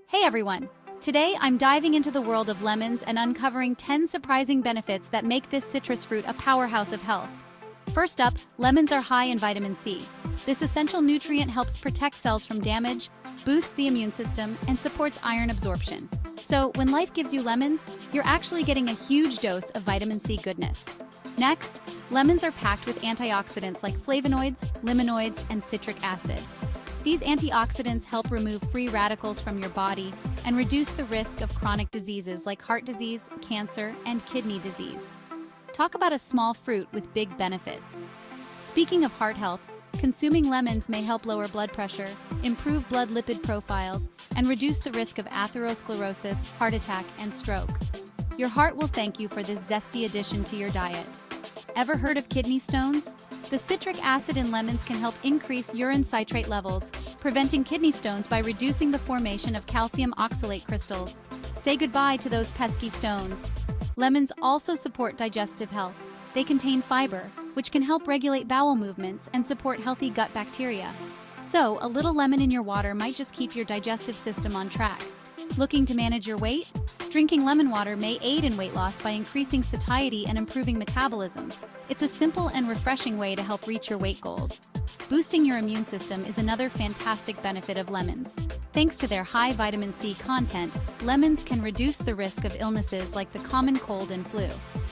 Hey everyone! Today I'm diving into the world of lemons and uncovering 10 surprising benefits that make this citrus fruit a powerhouse of health. First up, lemons are high in vitamin C. This essential nutrient helps protect cells from damage, boosts the immune system, and supports iron absorption. So, when life gives you lemons, you're actually getting a huge dose of vitamin C goodness. Next, lemons are packed with antioxidants like flavonoids, limonoids, and citric acid. These antioxidants help remove free radicals from your body and reduce the risk of chronic diseases like heart disease, cancer, and kidney disease. Talk about a small fruit with big benefits. Speaking of heart health, consuming lemons may help lower blood pressure, improve blood lipid profiles, and reduce the risk of atherosclerosis, heart attack, and stroke. Your heart will thank you for this zesty addition to your diet. Ever heard of kidney stones? The citric acid in lemons can help increase urine citrate levels, preventing kidney stones by reducing the formation of calcium oxalate crystals. Say goodbye to those pesky stones. Lemons also support digestive health. They contain fiber, which can help regulate bowel movements and support healthy gut bacteria. So, a little lemon in your water might just keep your digestive system on track. Looking to manage your weight? Drinking lemon water may aid in weight loss by increasing satiety and improving metabolism. It's a simple and refreshing way to help reach your weight goals. Boosting your immune system is another fantastic benefit of lemons. Thanks to their high vitamin C content, lemons can reduce the risk of illnesses like the common cold and flu.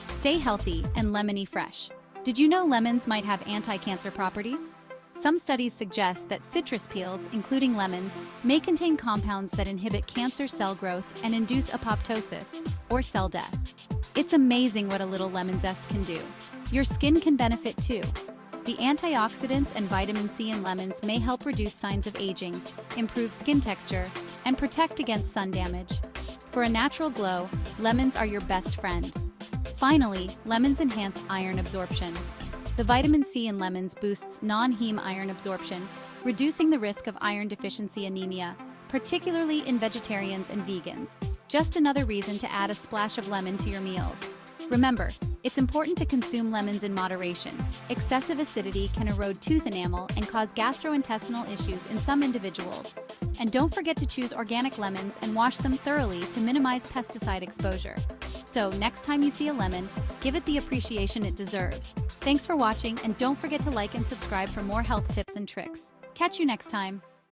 Stay healthy and lemony fresh. Did you know lemons might have anti-cancer properties? Some studies suggest that citrus peels, including lemons, may contain compounds that inhibit cancer cell growth and induce apoptosis, or cell death. It's amazing what a little lemon zest can do. Your skin can benefit too. The antioxidants and vitamin C in lemons may help reduce signs of aging, improve skin texture, and protect against sun damage. For a natural glow, lemons are your best friend. Finally, lemons enhance iron absorption. The vitamin C in lemons boosts non-heme iron absorption, reducing the risk of iron deficiency anemia, particularly in vegetarians and vegans. Just another reason to add a splash of lemon to your meals. Remember, it's important to consume lemons in moderation. Excessive acidity can erode tooth enamel and cause gastrointestinal issues in some individuals. And don't forget to choose organic lemons and wash them thoroughly to minimize pesticide exposure. So, next time you see a lemon, give it the appreciation it deserves. Thanks for watching, and don't forget to like and subscribe for more health tips and tricks. Catch you next time.